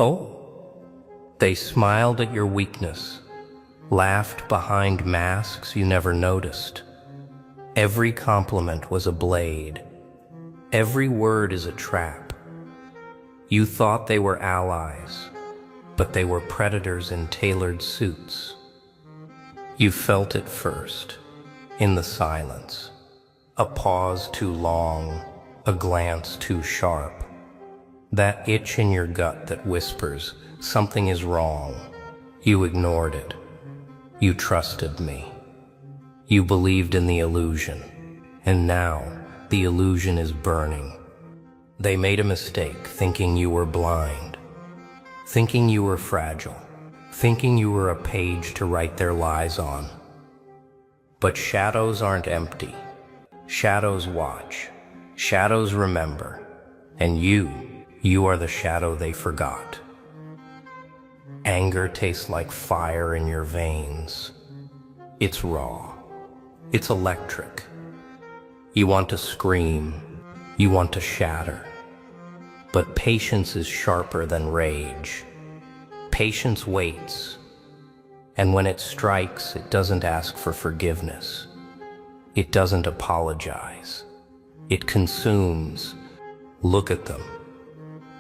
Oh, they smiled at your weakness, laughed behind masks you never noticed. Every compliment was a blade. Every word is a trap. You thought they were allies, but they were predators in tailored suits. You felt it first, in the silence. A pause too long, a glance too sharp. That itch in your gut that whispers, something is wrong. You ignored it. You trusted me. You believed in the illusion. And now, the illusion is burning. They made a mistake thinking you were blind, thinking you were fragile, thinking you were a page to write their lies on. But shadows aren't empty. Shadows watch. Shadows remember. And you are the shadow they forgot. Anger tastes like fire in your veins. It's raw. It's electric. You want to scream. You want to shatter. But patience is sharper than rage. Patience waits. And when it strikes, it doesn't ask for forgiveness. It doesn't apologize. It consumes. Look at them.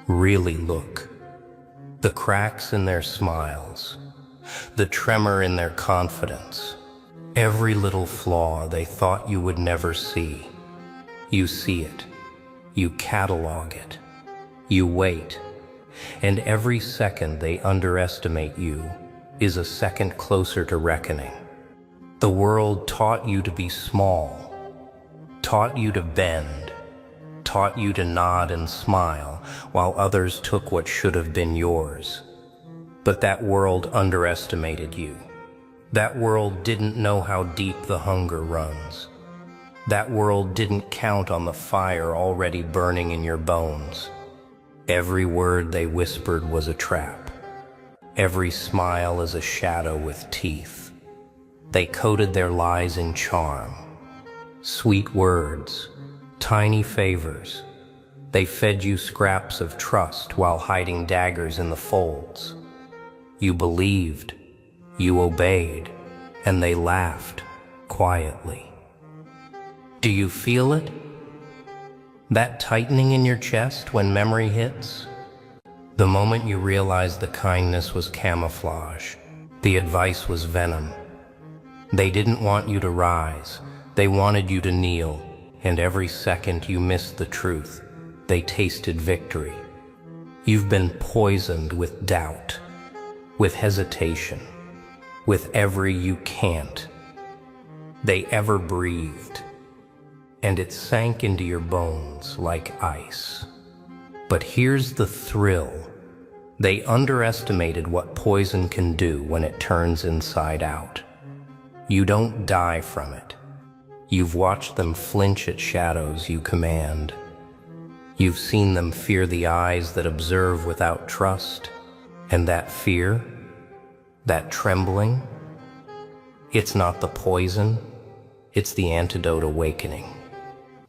Really look. The cracks in their smiles. The tremor in their confidence. Every little flaw they thought you would never see. You see it. You catalog it. You wait. And every second they underestimate you is a second closer to reckoning. The world taught you to be small, taught you to bend, taught you to nod and smile while others took what should have been yours. But that world underestimated you. That world didn't know how deep the hunger runs. That world didn't count on the fire already burning in your bones. Every word they whispered was a trap. Every smile is a shadow with teeth. They coated their lies in charm. Sweet words, tiny favors. They fed you scraps of trust while hiding daggers in the folds. You believed, you obeyed, and they laughed quietly. Do you feel it? That tightening in your chest when memory hits? The moment you realized the kindness was camouflage, the advice was venom. They didn't want you to rise, they wanted you to kneel, and every second you missed the truth, they tasted victory. You've been poisoned with doubt, with hesitation, with every you can't they ever breathed. And it sank into your bones like ice. But here's the thrill. They underestimated what poison can do when it turns inside out. You don't die from it. You've watched them flinch at shadows you command. You've seen them fear the eyes that observe without trust. And that fear, that trembling, it's not the poison, it's the antidote awakening.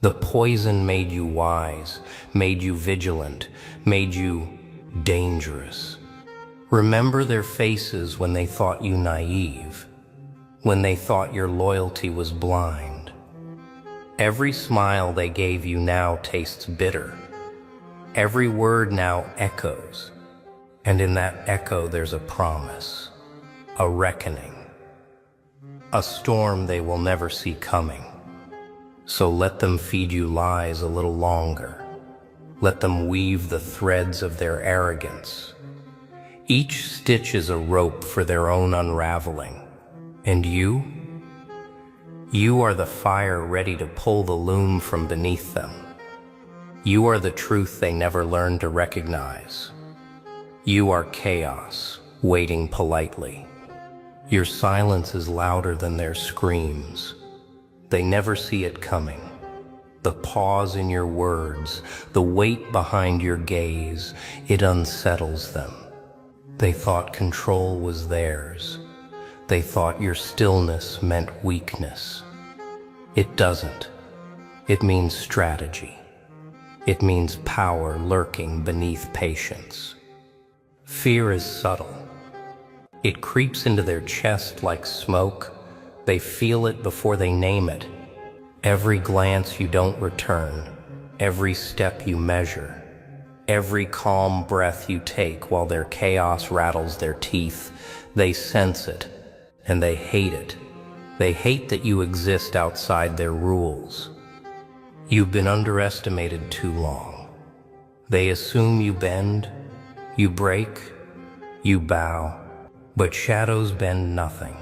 The poison made you wise, made you vigilant, made you dangerous. Remember their faces when they thought you naive, when they thought your loyalty was blind. Every smile they gave you now tastes bitter. Every word now echoes. And in that echo there's a promise, a reckoning, a storm they will never see coming. So let them feed you lies a little longer. Let them weave the threads of their arrogance. Each stitch is a rope for their own unraveling. And you are the fire ready to pull the loom from beneath them. You are the truth they never learned to recognize. You are chaos, waiting politely. Your silence is louder than their screams. They never see it coming. The pause in your words, the weight behind your gaze, it unsettles them. They thought control was theirs. They thought your stillness meant weakness. It doesn't. It means strategy. It means power lurking beneath patience. Fear is subtle. It creeps into their chest like smoke. They feel it before they name it. Every glance you don't return, every step you measure, every calm breath you take while their chaos rattles their teeth, they sense it, and they hate it. They hate that you exist outside their rules. You've been underestimated too long. They assume you bend, you break, you bow, but shadows bend nothing.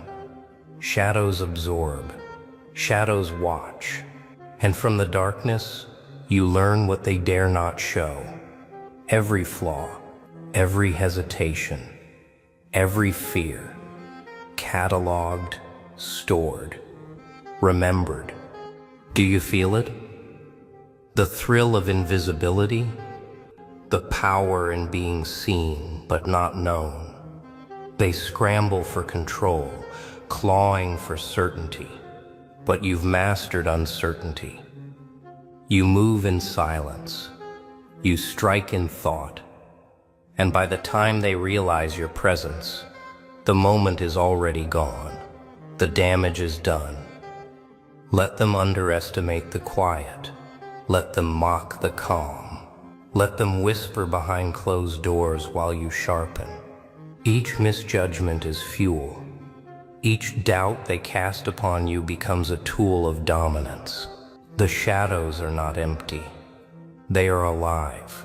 Shadows absorb, shadows watch, and from the darkness, you learn what they dare not show. Every flaw, every hesitation, every fear, cataloged, stored, remembered. Do you feel it? The thrill of invisibility, the power in being seen but not known. They scramble for control, clawing for certainty, but you've mastered uncertainty. You move in silence, you strike in thought, and by the time they realize your presence, the moment is already gone. The damage is done. Let them underestimate the quiet. Let them mock the calm. Let them whisper behind closed doors while you sharpen. Each misjudgment is fuel. Each doubt they cast upon you becomes a tool of dominance. The shadows are not empty. They are alive.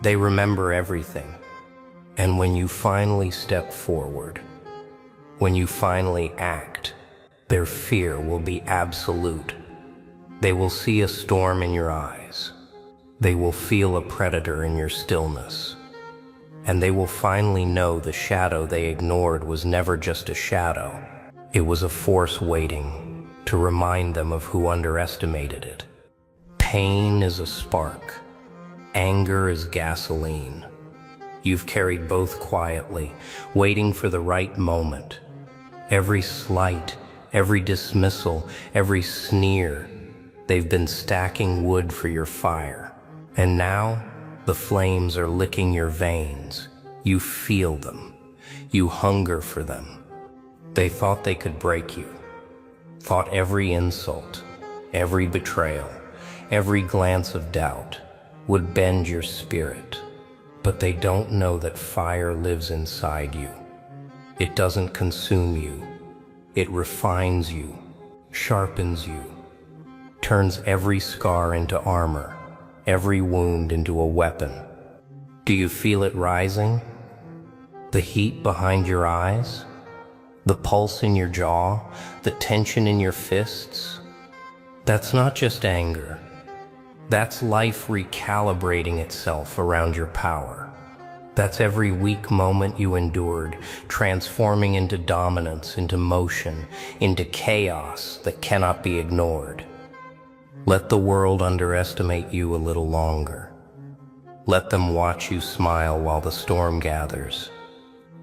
They remember everything. And when you finally step forward, when you finally act, their fear will be absolute. They will see a storm in your eyes. They will feel a predator in your stillness. And they will finally know the shadow they ignored was never just a shadow. It was a force waiting to remind them of who underestimated it. Pain is a spark. Anger is gasoline. You've carried both quietly, waiting for the right moment. Every slight, every dismissal, every sneer, they've been stacking wood for your fire. And now, the flames are licking your veins. You feel them. You hunger for them. They thought they could break you. Thought every insult, every betrayal, every glance of doubt would bend your spirit. But they don't know that fire lives inside you. It doesn't consume you. It refines you, sharpens you, turns every scar into armor, every wound into a weapon. Do you feel it rising? The heat behind your eyes? The pulse in your jaw? The tension in your fists? That's not just anger. That's life recalibrating itself around your power. That's every weak moment you endured, transforming into dominance, into motion, into chaos that cannot be ignored. Let the world underestimate you a little longer. Let them watch you smile while the storm gathers.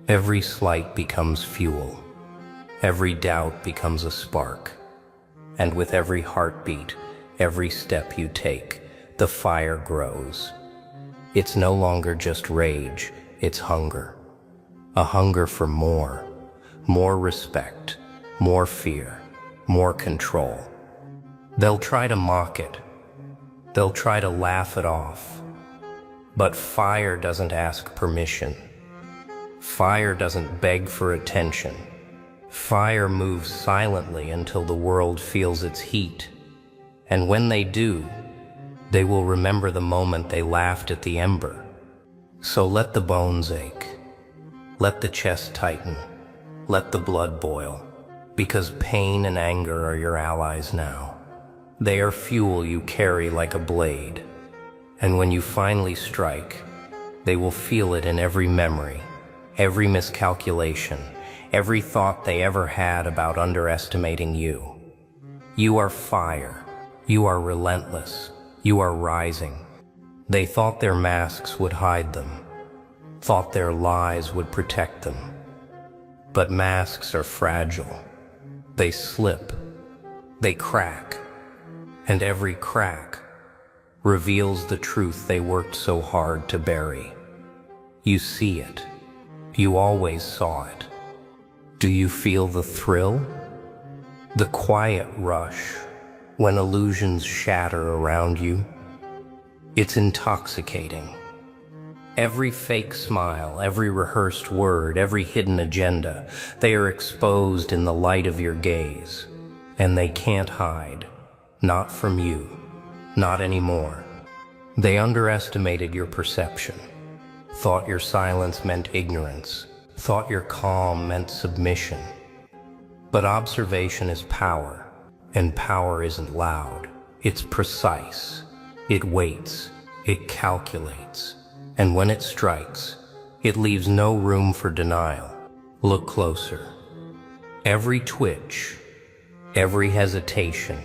Every slight becomes fuel. Every doubt becomes a spark. And with every heartbeat, every step you take, the fire grows. It's no longer just rage, it's hunger. A hunger for more respect, more fear, more control. They'll try to mock it. They'll try to laugh it off. But fire doesn't ask permission. Fire doesn't beg for attention. Fire moves silently until the world feels its heat. And when they do, they will remember the moment they laughed at the ember. So let the bones ache. Let the chest tighten. Let the blood boil. Because pain and anger are your allies now. They are fuel you carry like a blade. And when you finally strike, they will feel it in every memory, every miscalculation, every thought they ever had about underestimating you. You are fire. You are relentless. You are rising. They thought their masks would hide them, thought their lies would protect them. But masks are fragile. They slip. They crack. And every crack reveals the truth they worked so hard to bury. You see it. You always saw it. Do you feel the thrill? The quiet rush when illusions shatter around you? It's intoxicating. Every fake smile, every rehearsed word, every hidden agenda, they are exposed in the light of your gaze. And they can't hide. Not from you. Not anymore. They underestimated your perception. Thought your silence meant ignorance. Thought your calm meant submission. But observation is power, and power isn't loud. It's precise. It waits. It calculates. And when it strikes, it leaves no room for denial. Look closer. Every twitch, every hesitation,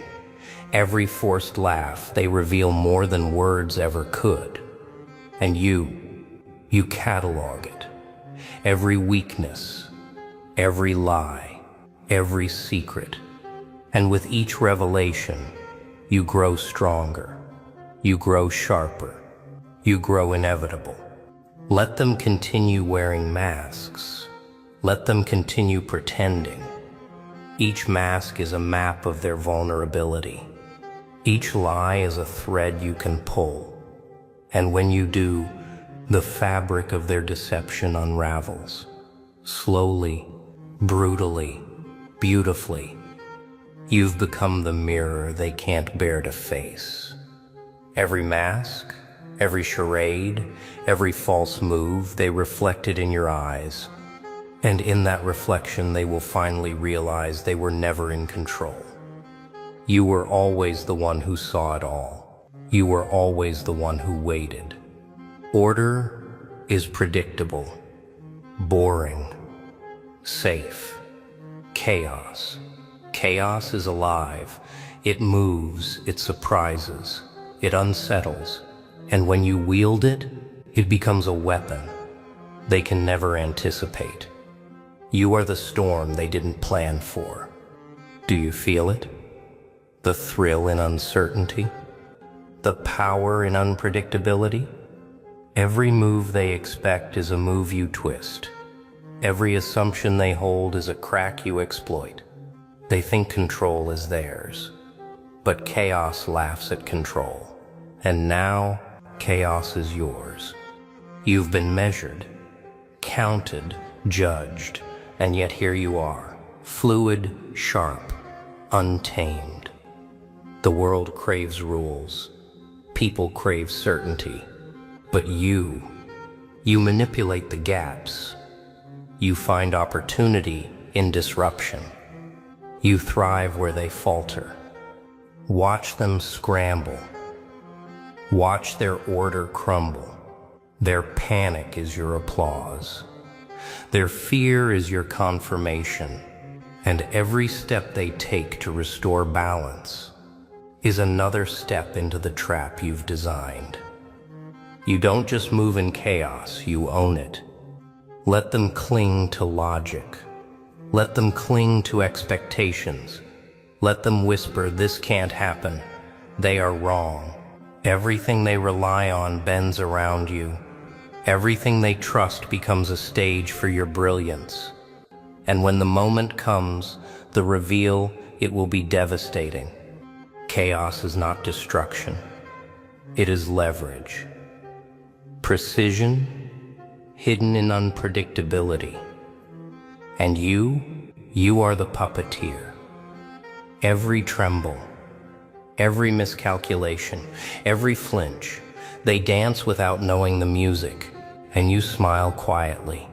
every forced laugh, they reveal more than words ever could. And you catalog it. Every weakness, every lie, every secret. And with each revelation, you grow stronger. You grow sharper. You grow inevitable. Let them continue wearing masks. Let them continue pretending. Each mask is a map of their vulnerability. Each lie is a thread you can pull. And when you do, the fabric of their deception unravels. Slowly, brutally, beautifully. You've become the mirror they can't bear to face. Every mask, every charade, every false move, they reflected in your eyes. And in that reflection, they will finally realize they were never in control. You were always the one who saw it all. You were always the one who waited. Order is predictable, boring, safe. Chaos. Chaos is alive. It moves, it surprises, it unsettles. And when you wield it, it becomes a weapon they can never anticipate. You are the storm they didn't plan for. Do you feel it? The thrill in uncertainty? The power in unpredictability? Every move they expect is a move you twist. Every assumption they hold is a crack you exploit. They think control is theirs. But chaos laughs at control. And now, chaos is yours. You've been measured, counted, judged, and yet here you are, fluid, sharp, untamed. The world craves rules. People crave certainty. But you manipulate the gaps. You find opportunity in disruption. You thrive where they falter. Watch them scramble. Watch their order crumble. Their panic is your applause. Their fear is your confirmation. And every step they take to restore balance is another step into the trap you've designed. You don't just move in chaos, you own it. Let them cling to logic. Let them cling to expectations. Let them whisper, "This can't happen." They are wrong. Everything they rely on bends around you. Everything they trust becomes a stage for your brilliance. And when the moment comes, the reveal, it will be devastating. Chaos is not destruction. It is leverage. Precision, hidden in unpredictability. And you are the puppeteer. Every tremble, every miscalculation, every flinch, they dance without knowing the music, and you smile quietly,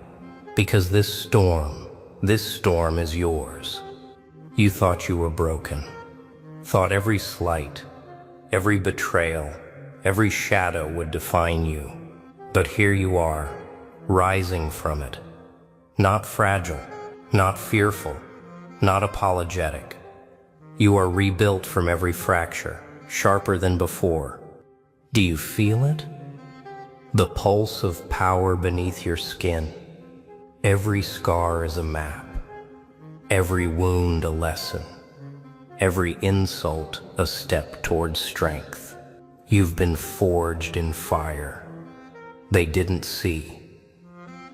because this storm is yours. You thought you were broken, thought every slight, every betrayal, every shadow would define you. But here you are, rising from it. Not fragile, not fearful, not apologetic. You are rebuilt from every fracture, sharper than before. Do you feel it? The pulse of power beneath your skin. Every scar is a map. Every wound a lesson. Every insult a step towards strength. You've been forged in fire. They didn't see.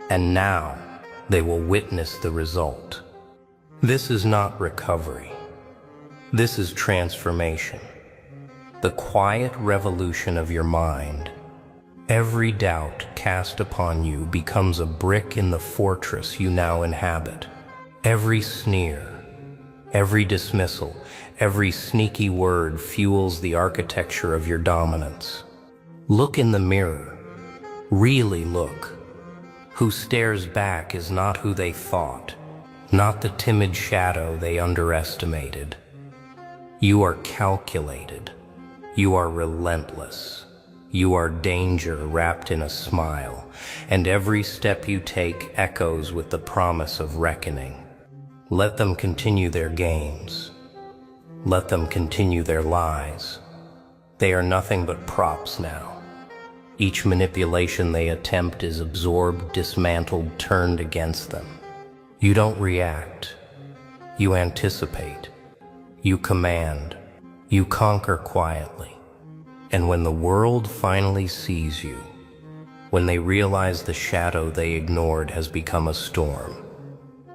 And now they will witness the result. This is not recovery. This is transformation. The quiet revolution of your mind. Every doubt cast upon you becomes a brick in the fortress you now inhabit. Every sneer, every dismissal, every sneaky word fuels the architecture of your dominance. Look in the mirror. Really look. Who stares back is not who they thought, not the timid shadow they underestimated. You are calculated. You are relentless. You are danger wrapped in a smile, and every step you take echoes with the promise of reckoning. Let them continue their games. Let them continue their lies. They are nothing but props now. Each manipulation they attempt is absorbed, dismantled, turned against them. You don't react. You anticipate. You command. You conquer quietly. And when the world finally sees you, when they realize the shadow they ignored has become a storm,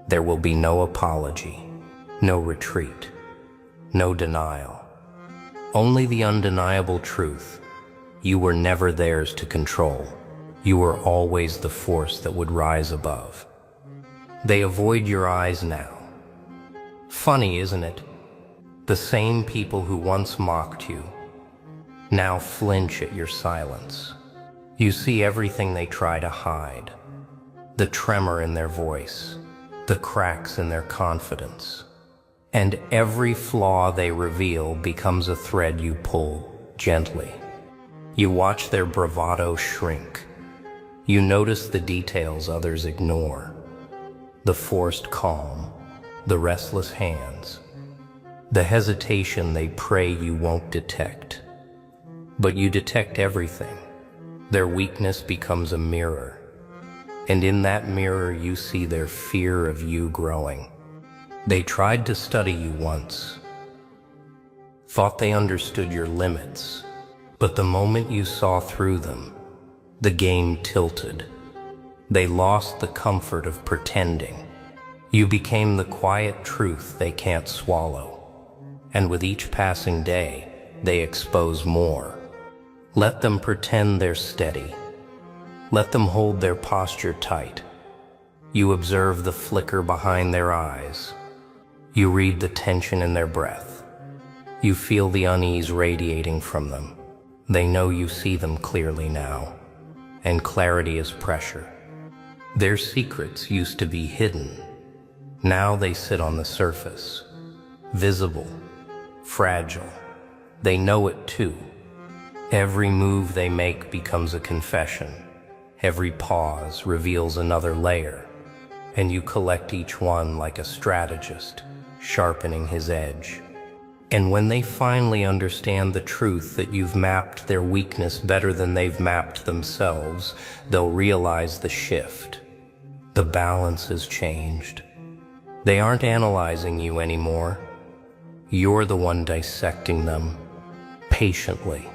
there will be no apology, no retreat, no denial. Only the undeniable truth. You were never theirs to control. You were always the force that would rise above. They avoid your eyes now. Funny, isn't it? The same people who once mocked you now flinch at your silence. You see everything they try to hide. The tremor in their voice, the cracks in their confidence. And every flaw they reveal becomes a thread you pull gently. You watch their bravado shrink. You notice the details others ignore. The forced calm, the restless hands, the hesitation they pray you won't detect. But you detect everything. Their weakness becomes a mirror. And in that mirror you see their fear of you growing. They tried to study you once, thought they understood your limits, but the moment you saw through them, the game tilted. They lost the comfort of pretending. You became the quiet truth they can't swallow. And with each passing day, they expose more. Let them pretend they're steady. Let them hold their posture tight. You observe the flicker behind their eyes. You read the tension in their breath. You feel the unease radiating from them. They know you see them clearly now, and clarity is pressure. Their secrets used to be hidden. Now they sit on the surface, visible, fragile. They know it too. Every move they make becomes a confession. Every pause reveals another layer, and you collect each one like a strategist, sharpening his edge. And when they finally understand the truth that you've mapped their weakness better than they've mapped themselves, they'll realize the shift. The balance has changed. They aren't analyzing you anymore. You're the one dissecting them, patiently.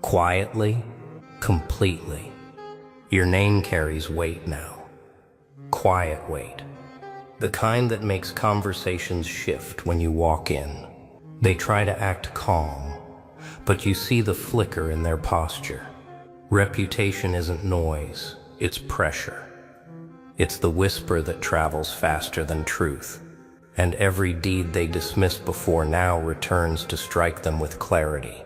Quietly, completely. Your name carries weight now. Quiet weight. The kind that makes conversations shift when you walk in. They try to act calm, but you see the flicker in their posture. Reputation isn't noise, it's pressure. It's the whisper that travels faster than truth. And every deed they dismissed before now returns to strike them with clarity.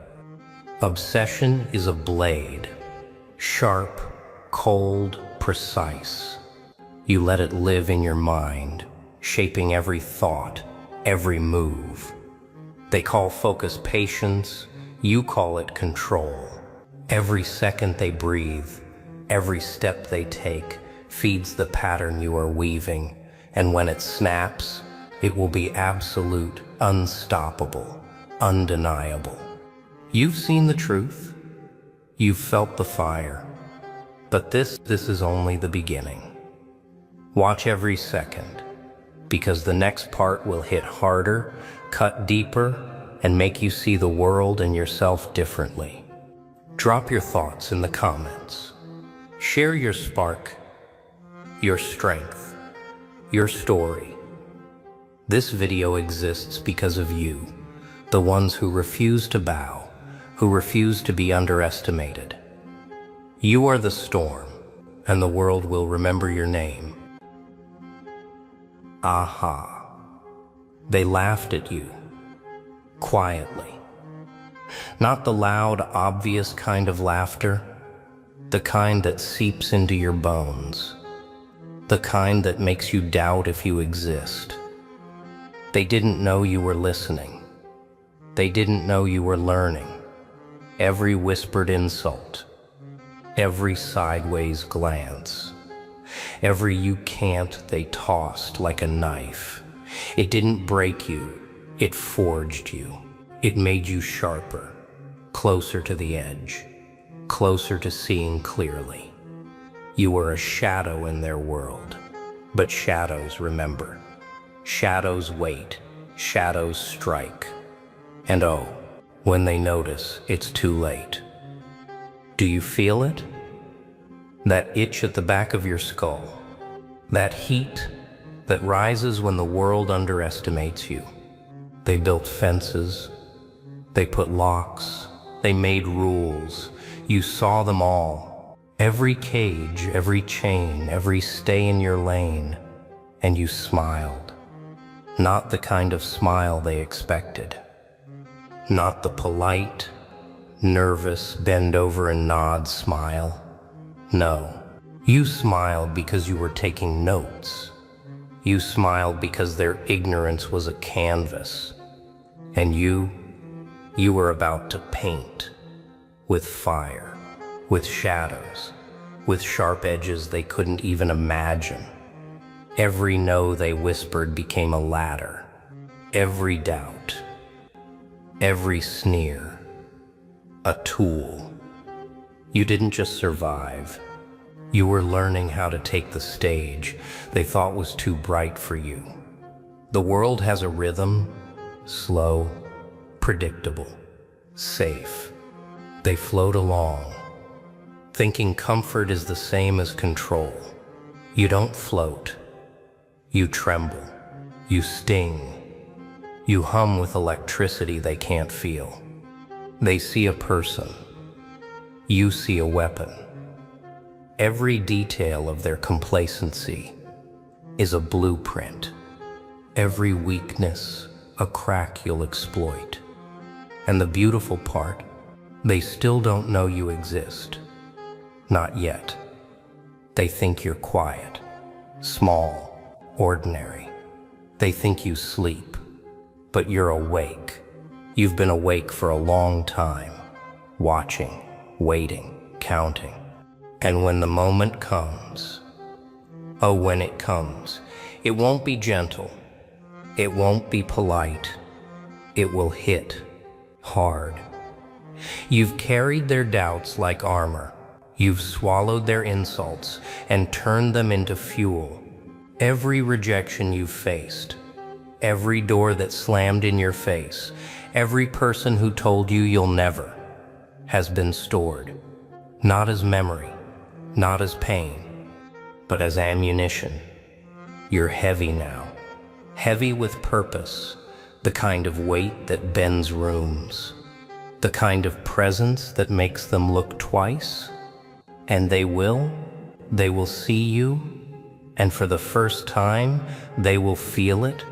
Obsession is a blade, sharp, cold, precise. You let it live in your mind, shaping every thought, every move. They call focus patience, you call it control. Every second they breathe, every step they take, feeds the pattern you are weaving, and when it snaps, it will be absolute, unstoppable, undeniable. You've seen the truth. You've felt the fire. But this is only the beginning. Watch every second, because the next part will hit harder, cut deeper, and make you see the world and yourself differently. Drop your thoughts in the comments. Share your spark. your strength, your story. This video exists because of you, the ones who refuse to bow, who refuse to be underestimated. You are the storm, and the world will remember your name. Aha. They laughed at you, quietly. Not the loud, obvious kind of laughter, the kind that seeps into your bones, the kind that makes you doubt if you exist. They didn't know you were listening. They didn't know you were learning. Every whispered insult, every sideways glance, every you can't they tossed like a knife. It didn't break you, it forged you. It made you sharper, closer to the edge, closer to seeing clearly. You were a shadow in their world, but shadows remember. Shadows wait, shadows strike. And oh, when they notice, it's too late. Do you feel it? That itch at the back of your skull, that heat that rises when the world underestimates you. They built fences, they put locks, they made rules. You saw them all. Every cage, every chain, every stay in your lane, and you smiled. Not the kind of smile they expected. Not the polite, nervous, bend over and nod smile. No, you smiled because you were taking notes. You smiled because their ignorance was a canvas. And you were about to paint. With fire, with shadows, with sharp edges they couldn't even imagine. Every no they whispered became a ladder. Every doubt, every sneer, a tool. You didn't just survive. You were learning how to take the stage they thought was too bright for you. The world has a rhythm, slow, predictable, safe. They float along, thinking comfort is the same as control. You don't float. You tremble. You sting. You hum with electricity they can't feel. They see a person. You see a weapon. Every detail of their complacency is a blueprint. Every weakness, a crack you'll exploit. And the beautiful part, they still don't know you exist. Not yet. They think you're quiet, small, ordinary. They think you sleep, but you're awake. You've been awake for a long time, watching, waiting, counting. And when the moment comes, oh, when it comes, it won't be gentle. It won't be polite. It will hit hard. You've carried their doubts like armor. You've swallowed their insults and turned them into fuel. Every rejection you've faced, every door that slammed in your face, every person who told you you'll never, has been stored, not as memory, not as pain, but as ammunition. You're heavy now, heavy with purpose, the kind of weight that bends rooms. The kind of presence that makes them look twice, and they will see you, and for the first time, they will feel it.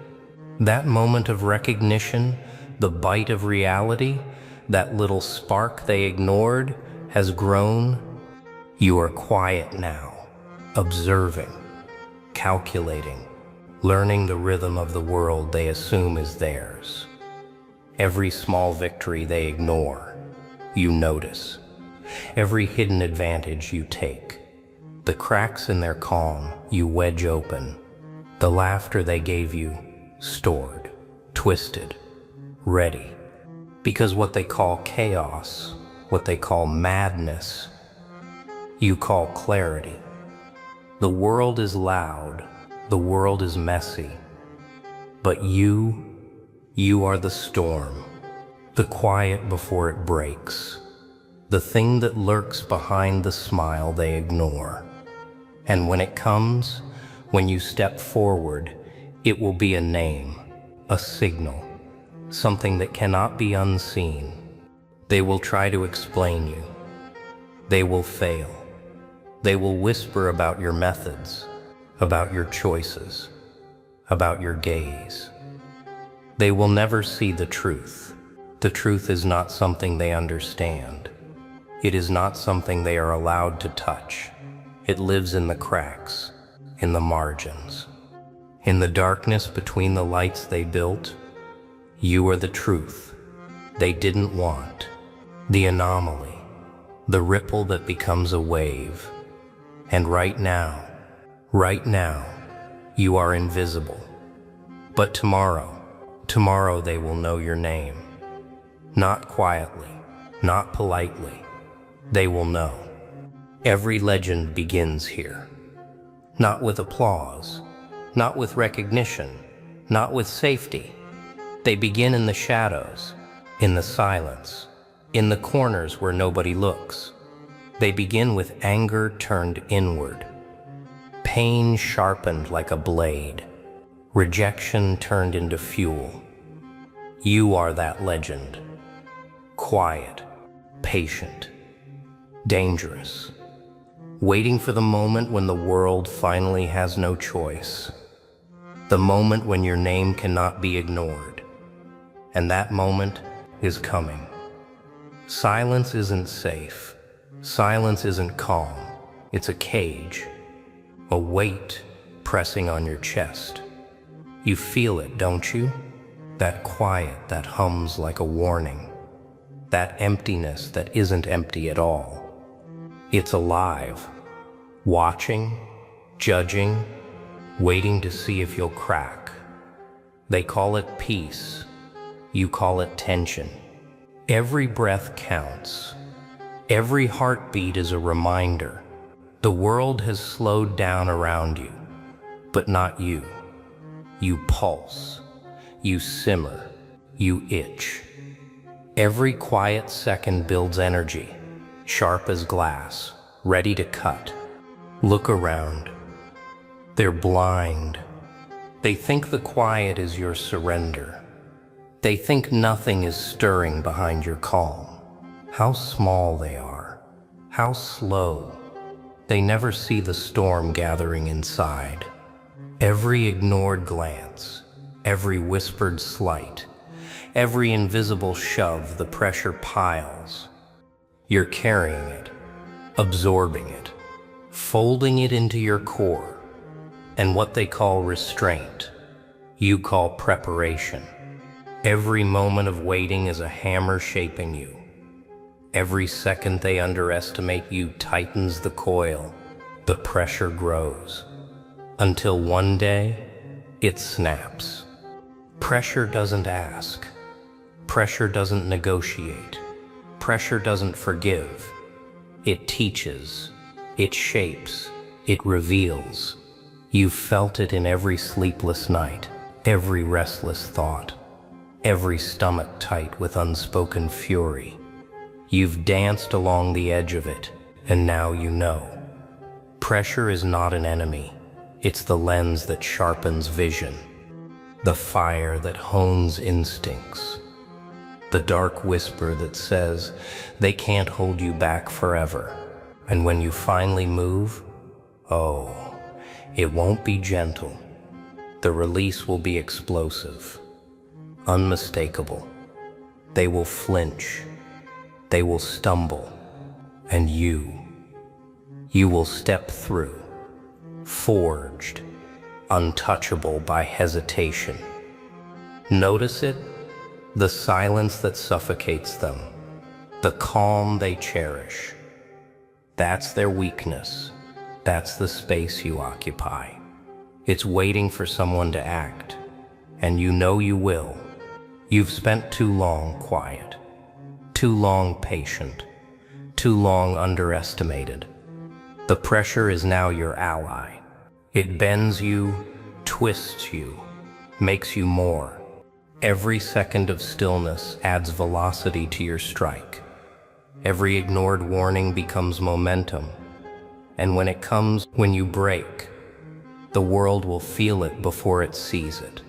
That moment of recognition, the bite of reality, that little spark they ignored, has grown. You are quiet now, observing, calculating, learning the rhythm of the world they assume is theirs. Every small victory they ignore, you notice. Every hidden advantage you take. The cracks in their calm you wedge open. The laughter they gave you, stored, twisted, ready. Because what they call chaos, what they call madness, you call clarity. The world is loud, the world is messy, but you are the storm, the quiet before it breaks, the thing that lurks behind the smile they ignore. And when it comes, when you step forward, it will be a name, a signal, something that cannot be unseen. They will try to explain you. They will fail. They will whisper about your methods, about your choices, about your gaze. They will never see the truth. The truth is not something they understand. It is not something they are allowed to touch. It lives in the cracks, in the margins. In the darkness between the lights they built, you are the truth they didn't want, the anomaly, the ripple that becomes a wave. And right now, you are invisible. But tomorrow they will know your name. Not quietly, not politely. They will know. Every legend begins here. Not with applause, not with recognition, not with safety. They begin in the shadows, in the silence, in the corners where nobody looks. They begin with anger turned inward, pain sharpened like a blade, rejection turned into fuel. You are that legend. Quiet, patient, dangerous, waiting for the moment when the world finally has no choice. The moment when your name cannot be ignored. And that moment is coming. Silence isn't safe. Silence isn't calm. It's a cage, a weight pressing on your chest. You feel it, don't you? That quiet that hums like a warning. That emptiness that isn't empty at all. It's alive, watching, judging, waiting to see if you'll crack. They call it peace. You call it tension. Every breath counts. Every heartbeat is a reminder. The world has slowed down around you, but not you. You pulse. You simmer. You itch. Every quiet second builds energy, sharp as glass, ready to cut. Look around. They're blind. They think the quiet is your surrender. They think nothing is stirring behind your calm. How small they are. How slow. They never see the storm gathering inside. Every ignored glance, every whispered slight, every invisible shove, the pressure piles. You're carrying it, absorbing it, folding it into your core. And what they call restraint, you call preparation. Every moment of waiting is a hammer shaping you. Every second they underestimate you tightens the coil. The pressure grows. Until one day, it snaps. Pressure doesn't ask. Pressure doesn't negotiate. Pressure doesn't forgive. It teaches. It shapes. It reveals. You've felt it in every sleepless night, every restless thought, every stomach tight with unspoken fury. You've danced along the edge of it, and now you know. Pressure is not an enemy. It's the lens that sharpens vision, the fire that hones instincts, the dark whisper that says they can't hold you back forever. And when you finally move, oh, it won't be gentle. The release will be explosive, unmistakable. They will flinch. They will stumble. And you will step through, forged, untouchable by hesitation. Notice it, the silence that suffocates them, the calm they cherish. That's their weakness. That's the space you occupy. It's waiting for someone to act, and you know you will. You've spent too long quiet, too long patient, too long underestimated. The pressure is now your ally. It bends you, twists you, makes you more. Every second of stillness adds velocity to your strike. Every ignored warning becomes momentum. And when it comes, when you break, the world will feel it before it sees it.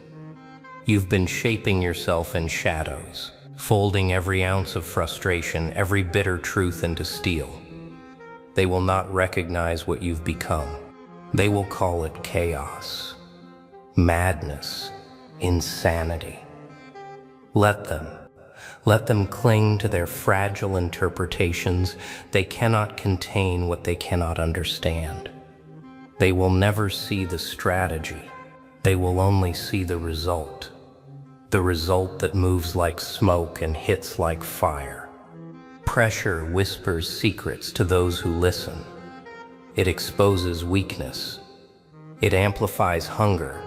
You've been shaping yourself in shadows, folding every ounce of frustration, every bitter truth into steel. They will not recognize what you've become. They will call it chaos, madness, insanity. Let them cling to their fragile interpretations. They cannot contain what they cannot understand. They will never see the strategy. They will only see the result that moves like smoke and hits like fire. Pressure whispers secrets to those who listen. It exposes weakness. It amplifies hunger.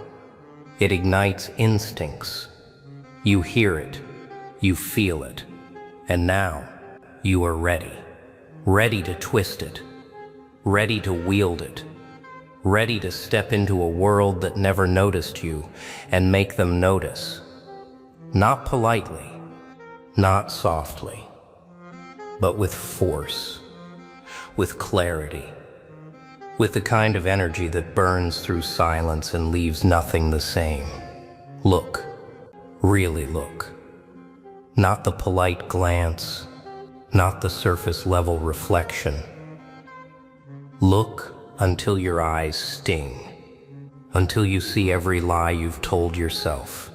It ignites instincts. You hear it. You feel it. And now you are ready to twist it, ready to wield it, ready to step into a world that never noticed you and make them notice. Not politely, not softly, but with force, with clarity, with the kind of energy that burns through silence and leaves nothing the same. Look, really look. Not the polite glance, not the surface level reflection. Look until your eyes sting, until you see every lie you've told yourself,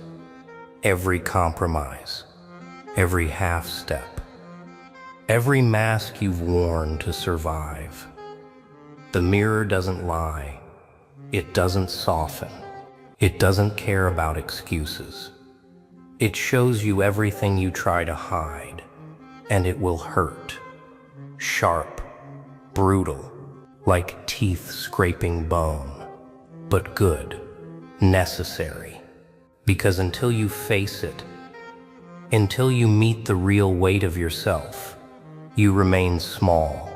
every compromise, every half step, every mask you've worn to survive. The mirror doesn't lie. It doesn't soften. It doesn't care about excuses. It shows you everything you try to hide, and it will hurt. Sharp, brutal, like teeth scraping bone, but good, necessary. Because until you face it, until you meet the real weight of yourself, you remain small,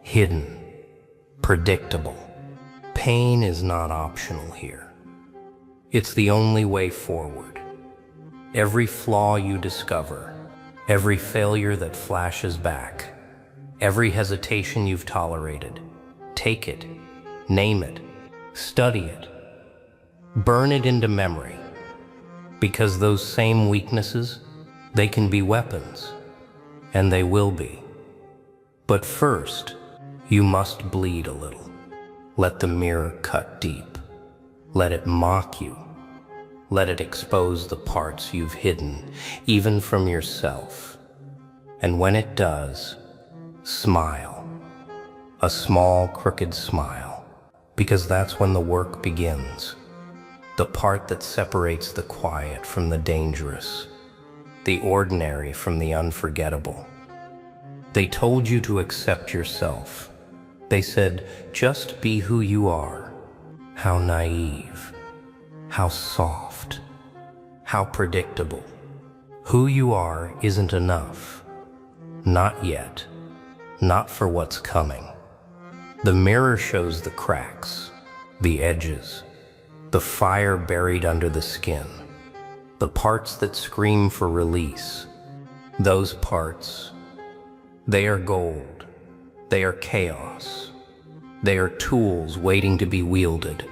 hidden, predictable. Pain is not optional here. It's the only way forward. Every flaw you discover, every failure that flashes back, every hesitation you've tolerated, take it, name it, study it, burn it into memory. Because those same weaknesses, they can be weapons, and they will be. But first, you must bleed a little. Let the mirror cut deep. Let it mock you. Let it expose the parts you've hidden, even from yourself. And when it does, smile. A small, crooked smile, because that's when the work begins. The part that separates the quiet from the dangerous, the ordinary from the unforgettable. They told you to accept yourself. They said, just be who you are. How naive, how soft, how predictable. Who you are isn't enough. Not yet, not for what's coming. The mirror shows the cracks, the edges, the fire buried under the skin, the parts that scream for release. Those parts, they are gold, they are chaos, they are tools waiting to be wielded.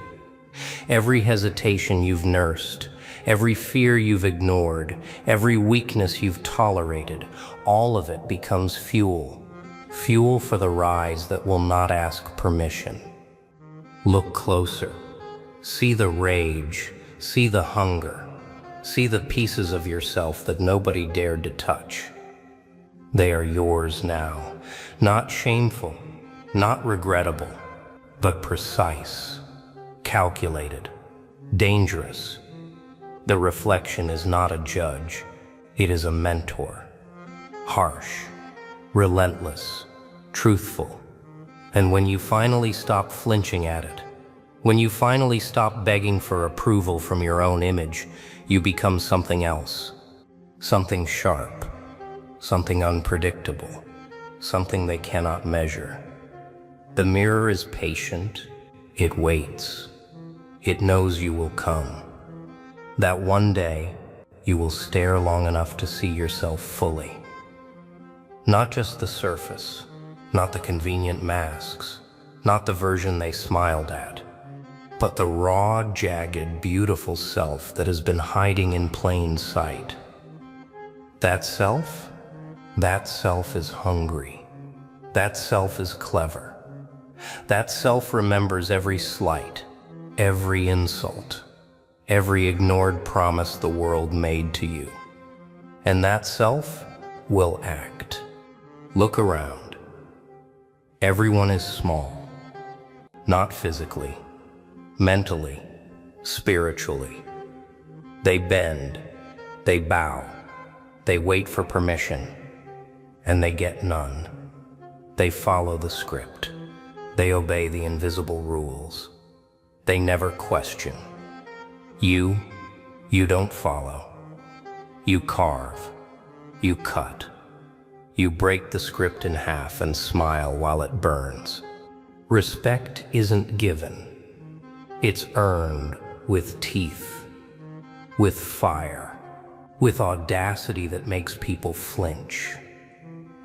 Every hesitation you've nursed, every fear you've ignored, every weakness you've tolerated, all of it becomes fuel. Fuel for the rise that will not ask permission. Look closer. See the rage, see the hunger, see the pieces of yourself that nobody dared to touch. They are yours now, not shameful, not regrettable, but precise, calculated, dangerous. The reflection is not a judge, it is a mentor. Harsh, relentless, truthful. And when you finally stop flinching at it, when you finally stop begging for approval from your own image, you become something else. Something sharp, something unpredictable, something they cannot measure. The mirror is patient, it waits. It knows you will come. That one day, you will stare long enough to see yourself fully. Not just the surface, not the convenient masks, not the version they smiled at, but the raw, jagged, beautiful self that has been hiding in plain sight. That self is hungry. That self is clever. That self remembers every slight, every insult, every ignored promise the world made to you. And that self will act. Look around. Everyone is small, not physically, mentally, spiritually. They bend, they bow, they wait for permission, and they get none. They follow the script. They obey the invisible rules. They never question. You don't follow. You carve. You cut. You break the script in half and smile while it burns. Respect isn't given. It's earned with teeth, with fire, with audacity that makes people flinch.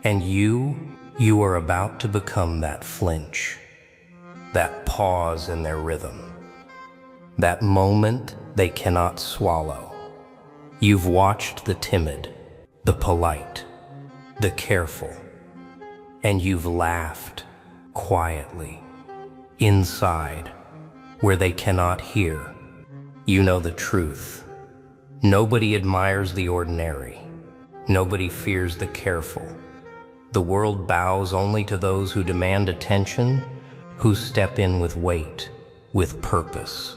And you are about to become that flinch, that pause in their rhythm, that moment they cannot swallow. You've watched the timid, the polite, the careful, and you've laughed quietly, inside, where they cannot hear. You know the truth. Nobody admires the ordinary. Nobody fears the careful. The world bows only to those who demand attention, who step in with weight, with purpose,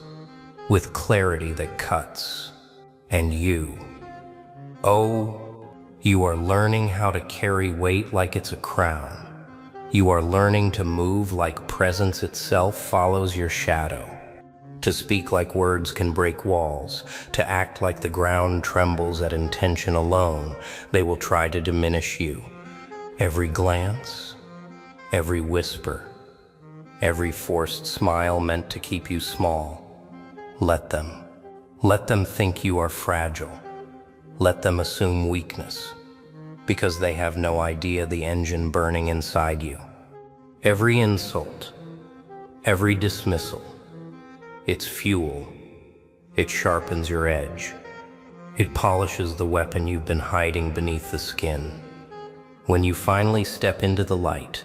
with clarity that cuts. And you, you are learning how to carry weight like it's a crown. You are learning to move like presence itself follows your shadow, to speak like words can break walls, to act like the ground trembles at intention alone. They will try to diminish you. Every glance, every whisper, every forced smile meant to keep you small. Let them think you are fragile. Let them assume weakness, because they have no idea the engine burning inside you. Every insult, every dismissal, it's fuel. It sharpens your edge. It polishes the weapon you've been hiding beneath the skin. When you finally step into the light,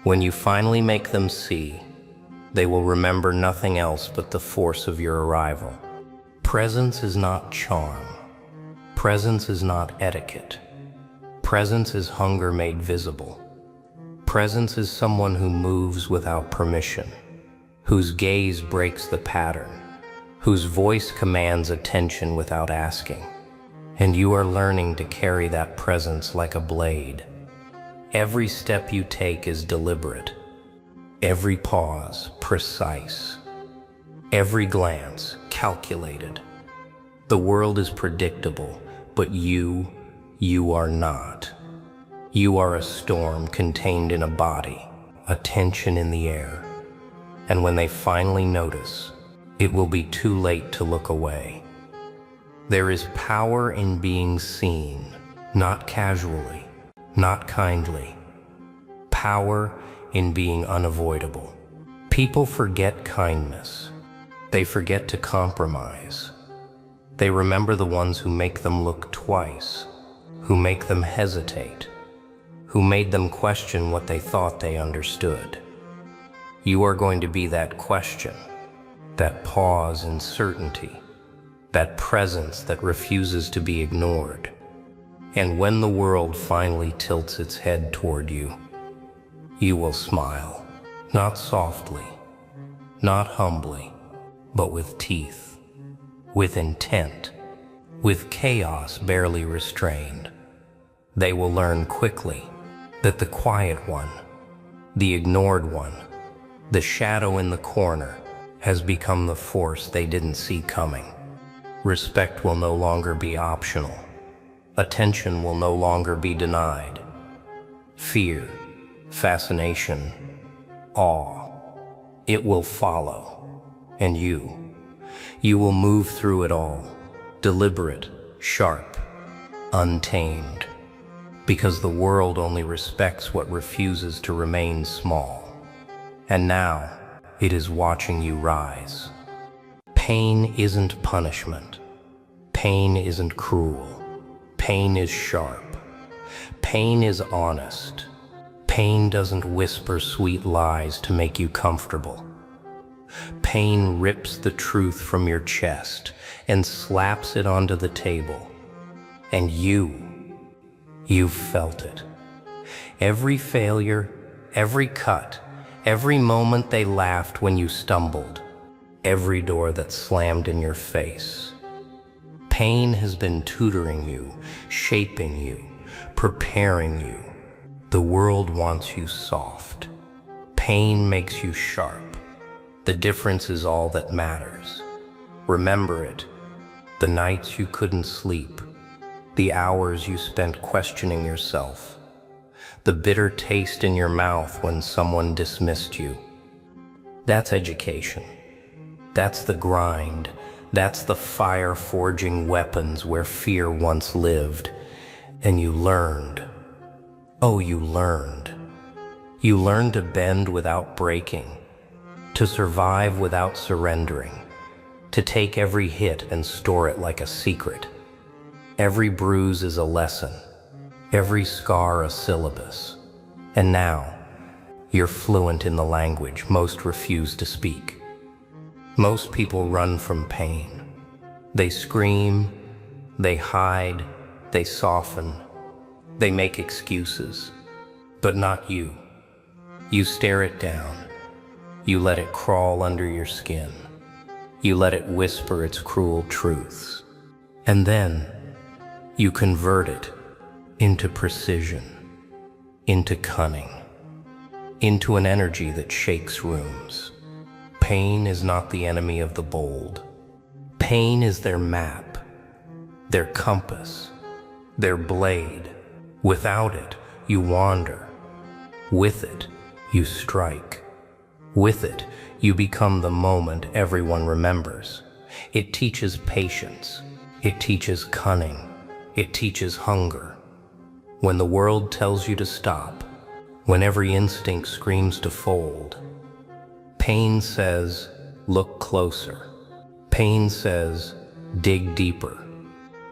when you finally make them see, they will remember nothing else but the force of your arrival. Presence is not charm. Presence is not etiquette. Presence is hunger made visible. Presence is someone who moves without permission, whose gaze breaks the pattern, whose voice commands attention without asking. And you are learning to carry that presence like a blade. Every step you take is deliberate. Every pause, precise. Every glance, calculated. The world is predictable, but you are not. You are a storm contained in a body, a tension in the air. And when they finally notice, it will be too late to look away. There is power in being seen, not casually, not kindly. Power in being unavoidable. People forget kindness. They forget to compromise. They remember the ones who make them look twice, who make them hesitate, who made them question what they thought they understood. You are going to be that question, that pause in certainty, that presence that refuses to be ignored. And when the world finally tilts its head toward you, you will smile, not softly, not humbly, but with teeth, with intent, with chaos barely restrained. They will learn quickly that the quiet one, the ignored one, the shadow in the corner has become the force they didn't see coming. Respect will no longer be optional. Attention will no longer be denied. Fear, fascination, awe, it will follow. And you will move through it all, deliberate, sharp, untamed, because the world only respects what refuses to remain small. And now it is watching you rise. Pain isn't punishment. Pain isn't cruel. Pain is sharp. Pain is honest. Pain doesn't whisper sweet lies to make you comfortable. Pain rips the truth from your chest and slaps it onto the table. And you've felt it. Every failure, every cut, every moment they laughed when you stumbled, every door that slammed in your face. Pain has been tutoring you, shaping you, preparing you. The world wants you soft. Pain makes you sharp. The difference is all that matters. Remember it. The nights you couldn't sleep. The hours you spent questioning yourself. The bitter taste in your mouth when someone dismissed you. That's education. That's the grind. That's the fire forging weapons where fear once lived. And you learned. Oh, you learned. You learned to bend without breaking, to survive without surrendering, to take every hit and store it like a secret. Every bruise is a lesson, every scar a syllabus. And now, you're fluent in the language most refuse to speak. Most people run from pain. They scream, they hide, they soften, they make excuses. But not you. You stare it down. You let it crawl under your skin. You let it whisper its cruel truths. And then you convert it into precision, into cunning, into an energy that shakes rooms. Pain is not the enemy of the bold. Pain is their map, their compass, their blade. Without it, you wander. With it, you strike. With it, you become the moment everyone remembers. It teaches patience. It teaches cunning. It teaches hunger. When the world tells you to stop, when every instinct screams to fold, pain says, look closer. Pain says, dig deeper.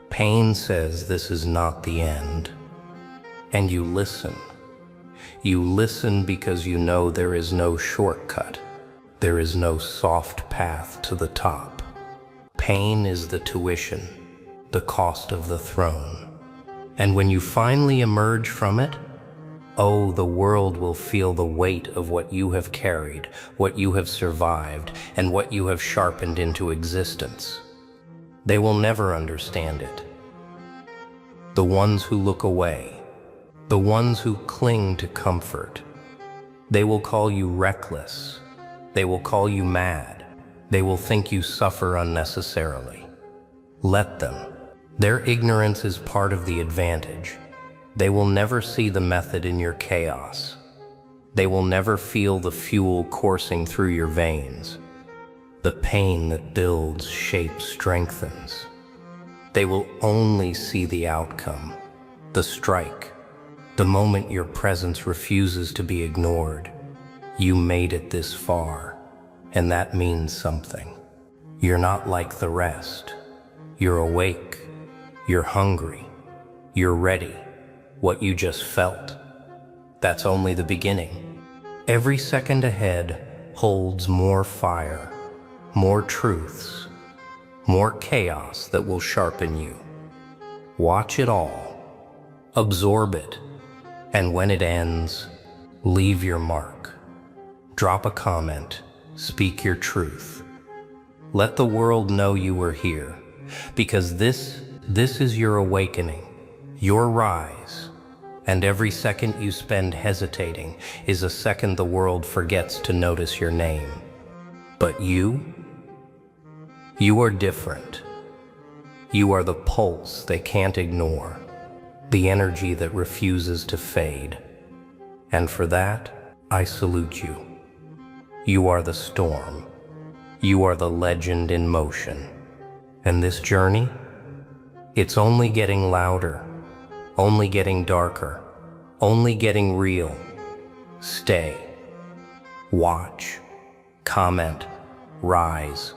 Pain says this is not the end. And you listen. You listen because you know there is no shortcut. There is no soft path to the top. Pain is the tuition, the cost of the throne. And when you finally emerge from it, oh, the world will feel the weight of what you have carried, what you have survived, and what you have sharpened into existence. They will never understand it. The ones who look away, the ones who cling to comfort, they will call you reckless. They will call you mad. They will think you suffer unnecessarily. Let them. Their ignorance is part of the advantage. They will never see the method in your chaos. They will never feel the fuel coursing through your veins. The pain that builds, shapes, strengthens. They will only see the outcome, the strike, the moment your presence refuses to be ignored. You made it this far, and that means something. You're not like the rest. You're awake. You're hungry. You're ready. What you just felt. That's only the beginning. Every second ahead holds more fire, more truths, more chaos that will sharpen you. Watch it all. Absorb it. And when it ends, leave your mark. Drop a comment. Speak your truth. Let the world know you were here, because this is your awakening, your rise. And every second you spend hesitating is a second the world forgets to notice your name. But you are different. You are the pulse they can't ignore, the energy that refuses to fade. And for that, I salute you. You are the storm. You are the legend in motion. And this journey, it's only getting louder, only getting darker, only getting real. Stay. Watch, comment, rise.